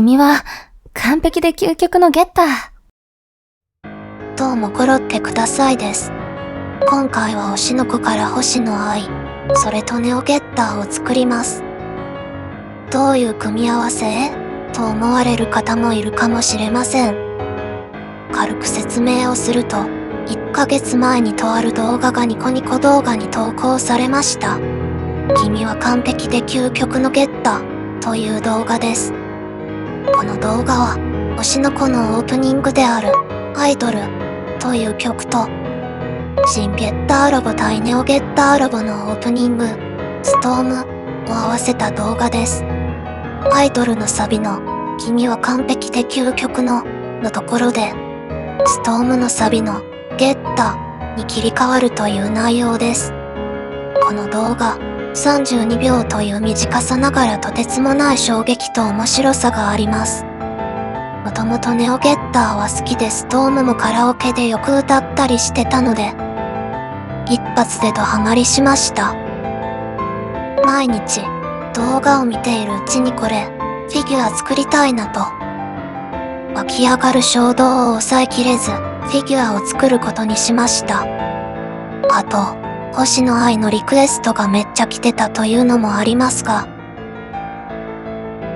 君は完璧で究極のゲッター。どうもコロッケくださいです。今回は推しの子から星の愛、それとネオゲッターを作ります。どういう組み合わせと思われる方もいるかもしれません。軽く説明をすると、1ヶ月前にとある動画がニコニコ動画に投稿されました。君は完璧で究極のゲッターという動画です。この動画は推しの子のオープニングであるアイドルという曲と新ゲッターロボ対ネオゲッターロボのオープニングストームを合わせた動画です。アイドルのサビの君は完璧で究極のところでストームのサビのゲッターに切り替わるという内容です。この動画32秒という短さながらとてつもない衝撃と面白さがあります。もともとネオゲッターは好きでストームもカラオケでよく歌ったりしてたので一発でドハマりしました。毎日動画を見ているうちにこれフィギュア作りたいなと湧き上がる衝動を抑えきれずフィギュアを作ることにしました。あと星の愛のリクエストがめっちゃ来てたというのもありますが、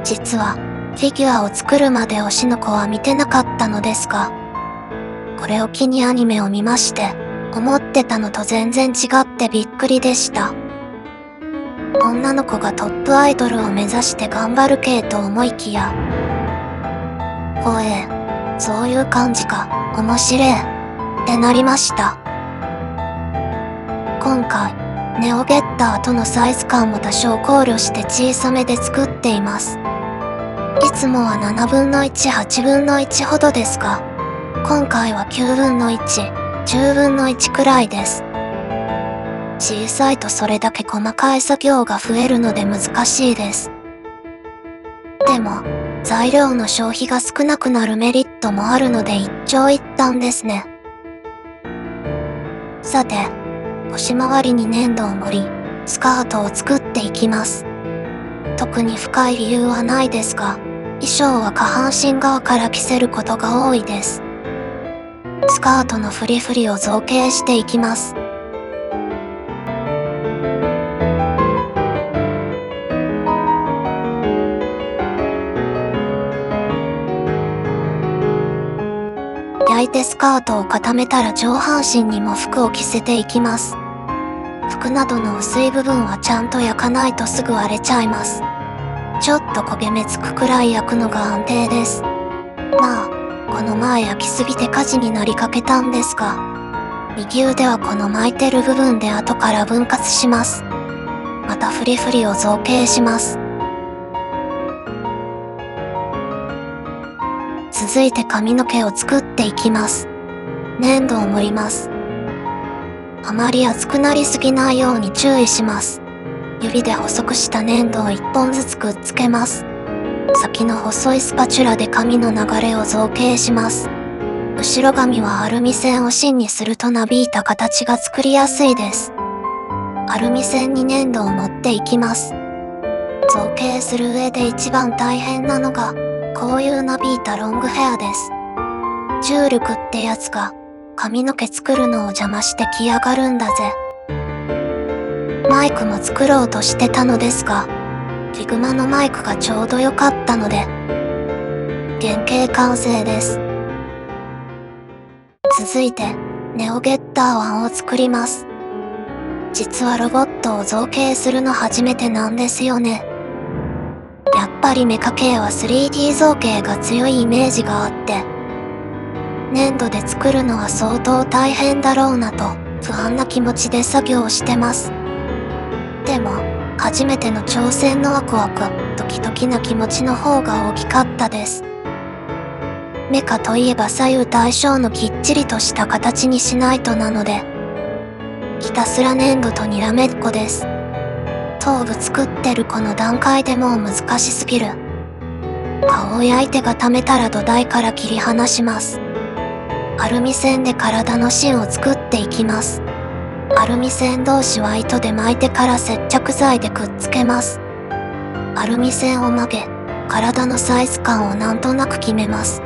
実はフィギュアを作るまで推しの子は見てなかったのですが、これを機にアニメを見まして、思ってたのと全然違ってびっくりでした。女の子がトップアイドルを目指して頑張る系と思いきや、ほえ、そういう感じか、面白え、ってなりました。今回、ネオゲッターとのサイズ感も多少考慮して小さめで作っています。いつもは7分の1、8分の1ほどですが、今回は9分の1、10分の1くらいです。小さいとそれだけ細かい作業が増えるので難しいです。でも、材料の消費が少なくなるメリットもあるので一長一短ですね。さて、腰回りに粘土を盛り、スカートを作っていきます。特に深い理由はないですが、衣装は下半身側から着せることが多いです。スカートのフリフリを造形していきます。焼いてスカートを固めたら上半身にも服を着せていきます。服などの薄い部分はちゃんと焼かないとすぐ割れちゃいます。ちょっと焦げ目つくくらい焼くのが安定です。まあ、この前焼きすぎて火事になりかけたんですが、右腕はこの巻いてる部分で後から分割します。またフリフリを造形します。続いて髪の毛を作っていきます。粘土を盛ります。あまり厚くなりすぎないように注意します。指で細くした粘土を1本ずつくっつけます。先の細いスパチュラで髪の流れを造形します。後ろ髪はアルミ線を芯にするとなびいた形が作りやすいです。アルミ線に粘土を持っていきます。造形する上で一番大変なのが、こういうなびいたロングヘアです。重力ってやつが、髪の毛作るのを邪魔してきやがるんだぜ。マイクも作ろうとしてたのですが、Figmaのマイクがちょうど良かったので、原型完成です。続いて、ネオゲッター1を作ります。実はロボットを造形するの初めてなんですよね。やっぱりメカ系は 3D 造形が強いイメージがあって、粘土で作るのは相当大変だろうなと不安な気持ちで作業してます。でも、初めての挑戦のワクワク、ドキドキな気持ちの方が大きかったです。メカといえば左右対称のきっちりとした形にしないとなので、ひたすら粘土とにらめっこです。頭部作ってるこの段階でもう難しすぎる。顔を焼いて固めたら土台から切り離します。アルミ線で体の芯を作っていきます。アルミ線同士は糸で巻いてから接着剤でくっつけます。アルミ線を曲げ、体のサイズ感をなんとなく決めます。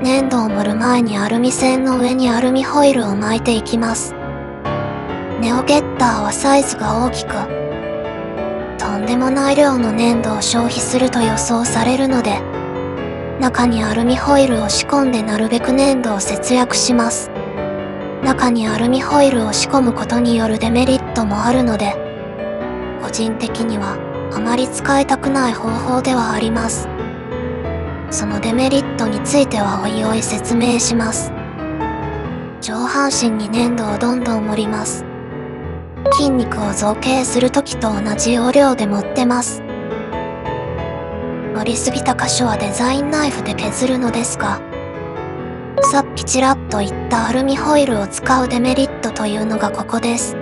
粘土を盛る前にアルミ線の上にアルミホイルを巻いていきます。ネオゲッターはサイズが大きく、とんでもない量の粘土を消費すると予想されるので、中にアルミホイルを仕込んでなるべく粘土を節約します。中にアルミホイルを仕込むことによるデメリットもあるので、個人的にはあまり使いたくない方法ではあります。そのデメリットについてはおいおい説明します。上半身に粘土をどんどん盛ります。筋肉を造形するときと同じ要領で盛ってます。盛りすぎた箇所はデザインナイフで削るのですが、さっきちらっと言ったアルミホイルを使うデメリットというのがここです。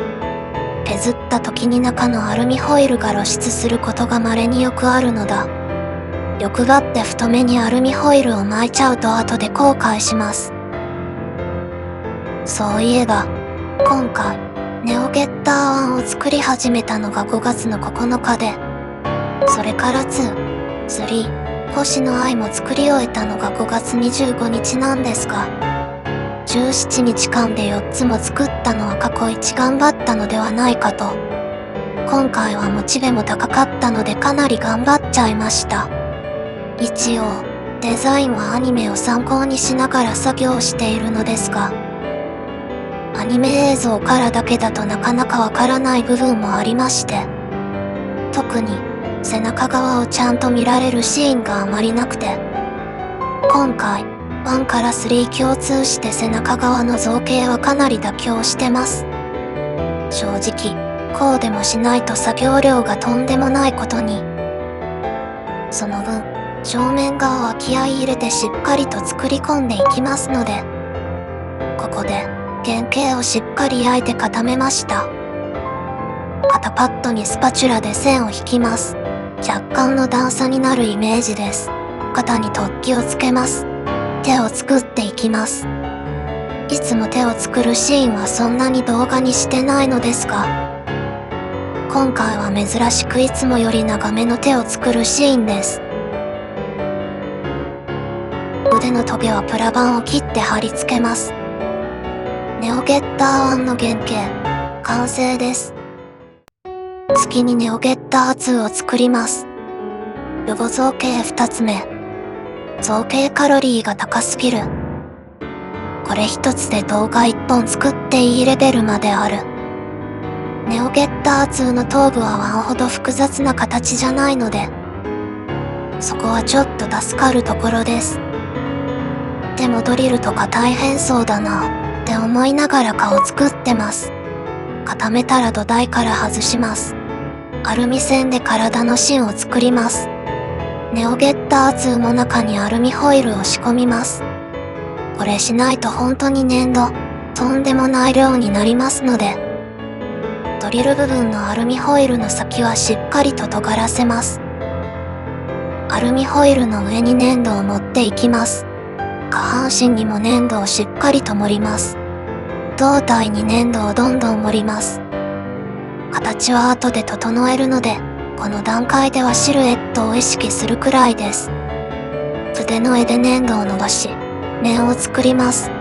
削った時に中のアルミホイルが露出することが稀によくあるのだ。欲張って太めにアルミホイルを巻いちゃうと後で後悔します。そういえば、今回、ネオゲッター1を作り始めたのが5月の9日で、それから2、3、星の愛も作り終えたのが5月25日なんですが、17日間で4つも作ったのは過去一頑張ったのではないかと。今回はモチベも高かったのでかなり頑張っちゃいました。一応、デザインはアニメを参考にしながら作業しているのですが、アニメ映像からだけだとなかなかわからない部分もありまして、特に背中側をちゃんと見られるシーンがあまりなくて、今回1から3共通して背中側の造形はかなり妥協してます。正直、こうでもしないと作業量がとんでもないことに。その分、正面側は気合い入れてしっかりと作り込んでいきますので、ここで原型をしっかり焼いて固めました。肩パッドにスパチュラで線を引きます。若干の段差になるイメージです。肩に突起をつけます。手を作っていきます。いつも手を作るシーンはそんなに動画にしてないのですが、今回は珍しくいつもより長めの手を作るシーンです。腕のトゲはプラ板を切って貼り付けます。ネオゲッター1の原型、完成です。次にネオゲッター2を作ります。ロゴ造形2つ目。造形カロリーが高すぎる。これ一つで動画1本作っていいレベルまである。ネオゲッター2の頭部は1ほど複雑な形じゃないので、そこはちょっと助かるところです。でもドリルとか大変そうだなって思いながら顔作ってます。固めたら土台から外します。アルミ線で体の芯を作ります。ネオゲッター2の中にアルミホイルを仕込みます。これしないと本当に粘土、とんでもない量になりますので、ドリル部分のアルミホイルの先はしっかりと尖らせます。アルミホイルの上に粘土を盛っていきます。下半身にも粘土をしっかりと盛ります。胴体に粘土をどんどん盛ります。形は後で整えるので、この段階ではシルエットを意識するくらいです。筆の柄で粘土を伸ばし、面を作ります。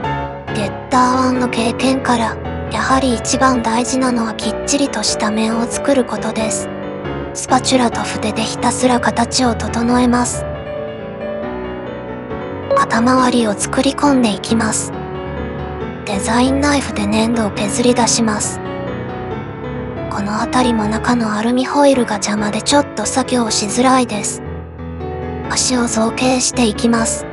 ゲッター1の経験から、やはり一番大事なのはきっちりとした面を作ることです。スパチュラと筆でひたすら形を整えます。肩周りを作り込んでいきます。デザインナイフで粘土を削り出します。この辺りも中のアルミホイルが邪魔でちょっと作業しづらいです。足を造形していきます。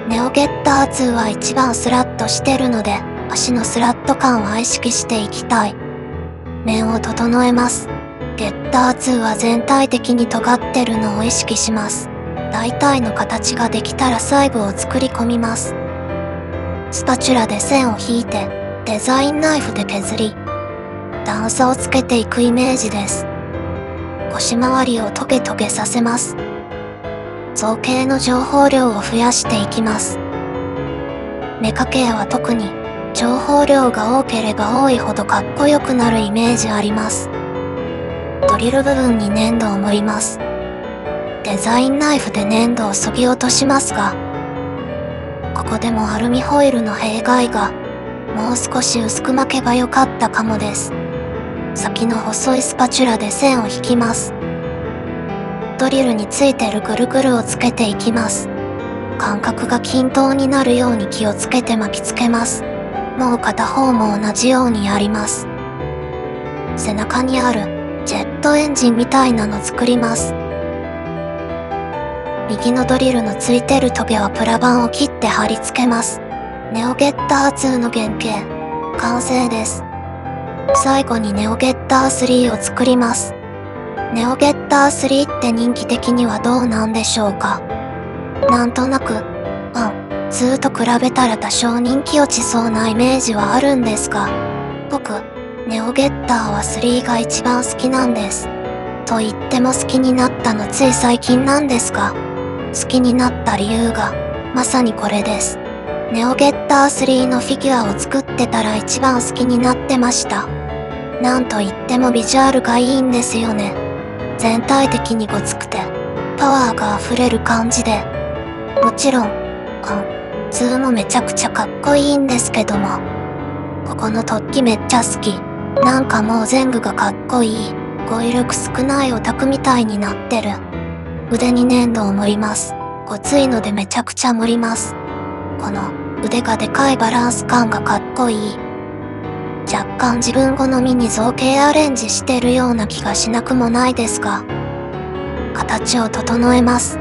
ネオゲッター2は一番スラッとしてるので、足のスラッと感は意識していきたい。面を整えます。ゲッター2は全体的に尖ってるのを意識します。大体の形ができたら細部を作り込みます。スパチュラで線を引いて、デザインナイフで削り、段差をつけていくイメージです。腰回りをトゲトゲさせます。造形の情報量を増やしていきます。目掛けは特に情報量が多ければ多いほどかっこよくなるイメージあります。ドリル部分に粘土を盛ります。デザインナイフで粘土を削ぎ落としますが、ここでもアルミホイルの弊害が、もう少し薄く巻けばよかったかもです。先の細いスパチュラで線を引きます。ドリルについてるぐるぐるをつけていきます。間隔が均等になるように気をつけて巻きつけます。もう片方も同じようにやります。背中にあるジェットエンジンみたいなの作ります。右のドリルのついてるトゲはプラ板を切って貼り付けます。ネオゲッター2の原型、完成です。最後にネオゲッター3を作ります。ネオゲッター3って人気的にはどうなんでしょうか。なんとなく、2と比べたら多少人気落ちそうなイメージはあるんですが、僕、ネオゲッターは3が一番好きなんです。と言っても好きになったのつい最近なんですが、好きになった理由が、まさにこれです。ネオゲッター3のフィギュアを作ってたら一番好きになってました。なんと言ってもビジュアルがいいんですよね。全体的にごつくて、パワーが溢れる感じで。もちろん、2もめちゃくちゃかっこいいんですけども、ここの突起めっちゃ好き。なんかもう全部がかっこいい。語彙力少ないオタクみたいになってる。腕に粘土を盛ります。ごついのでめちゃくちゃ盛ります。この腕がでかいバランス感がかっこいい。若干自分好みに造形アレンジしてるような気がしなくもないですが、形を整えます。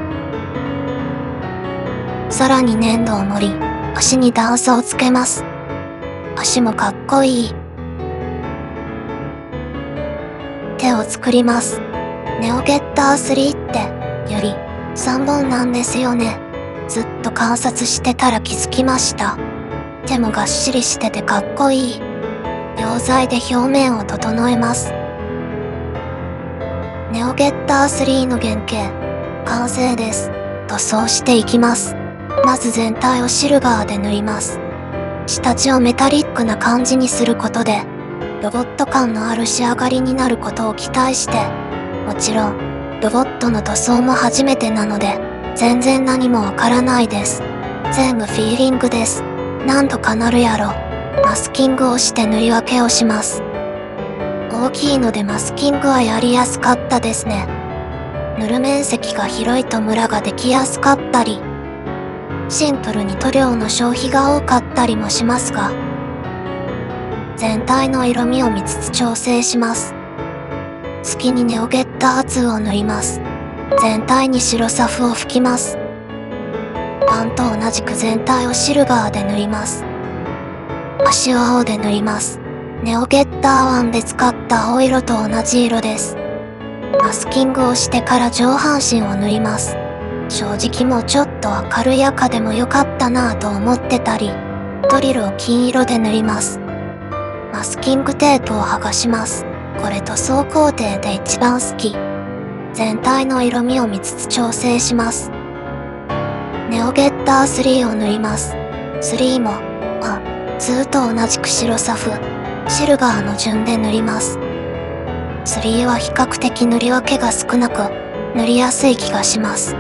さらに粘土を盛り、足に段差をつけます。足もかっこいい。手を作ります。ネオゲッター3って指3本なんですよね。ずっと観察してたら気づきました。手もがっしりしててかっこいい。溶剤で表面を整えます。ネオゲッター3の原型、完成です。塗装していきます。まず全体をシルバーで塗ります。下地をメタリックな感じにすることで、ロボット感のある仕上がりになることを期待して、もちろん、ロボットの塗装も初めてなので、全然何もわからないです。全部フィーリングです。なんとかなるやろ。マスキングをして塗り分けをします。大きいのでマスキングはやりやすかったですね。塗る面積が広いとムラができやすかったり、シンプルに塗料の消費が多かったりもしますが、全体の色味を見つつ調整します。次にネオゲッター2を塗ります。全体に白サフを吹きます。パンと同じく全体をシルバーで塗ります。足を青で塗ります。ネオゲッター1で使った青色と同じ色です。マスキングをしてから上半身を塗ります。正直もうちょっと明るい赤でもよかったなぁと思ってたり、ドリルを金色で塗ります。マスキングテープを剥がします。これ塗装工程で一番好き。全体の色味を見つつ調整します。ネオゲッター3を塗ります。3も、2と同じく白サフ、シルバーの順で塗ります。3は比較的塗り分けが少なく、塗りやすい気がします。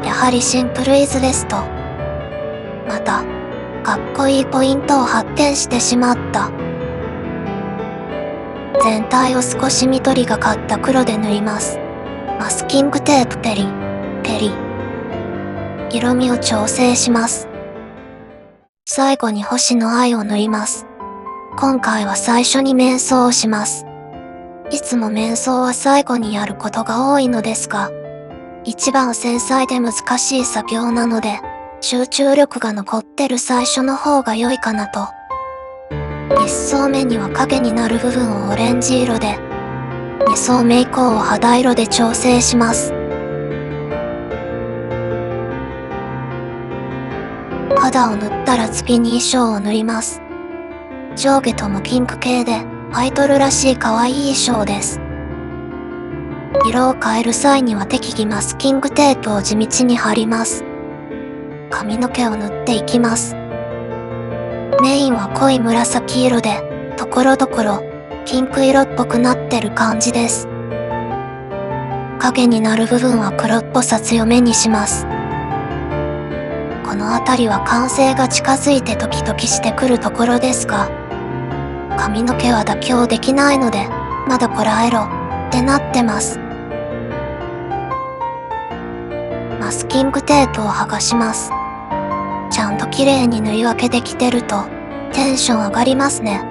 やはりシンプルイズベスト。また、かっこいいポイントを発見してしまった。全体を少し緑がかった黒で塗ります。マスキングテープペリ、ペリ。色味を調整します。最後に星の愛を塗ります。今回は最初に面相をします。いつも面相は最後にやることが多いのですが、一番繊細で難しい作業なので、集中力が残ってる最初の方が良いかなと。1層目には影になる部分をオレンジ色で、2層目以降を肌色で調整します。肌を塗ったら次に衣装を塗ります。上下ともピンク系で、アイドルらしい可愛い衣装です。色を変える際には適宜マスキングテープを地道に貼ります。髪の毛を塗っていきます。メインは濃い紫色で、ところどころピンク色っぽくなってる感じです。影になる部分は黒っぽさ強めにします。この辺りは完成が近づいてドキドキしてくるところですが、髪の毛は妥協できないので、まだこらえろってなってます。マスキングテープを剥がします。ちゃんと綺麗に縫い分けできてるとテンション上がりますね。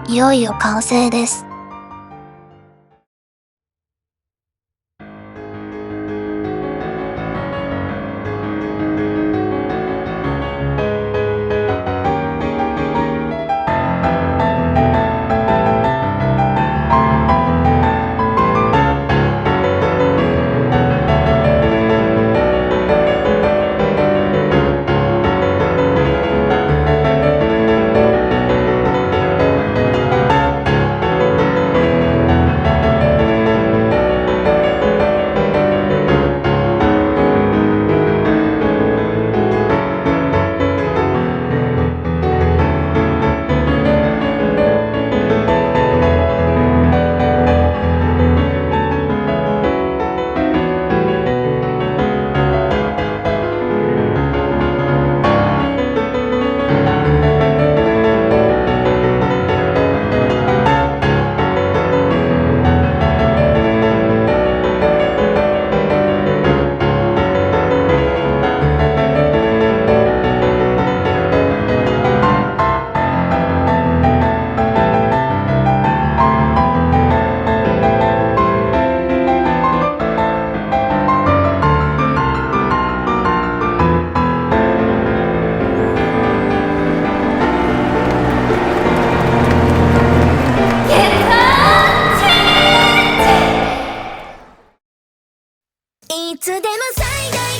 いよいよ完成です。いつでも最大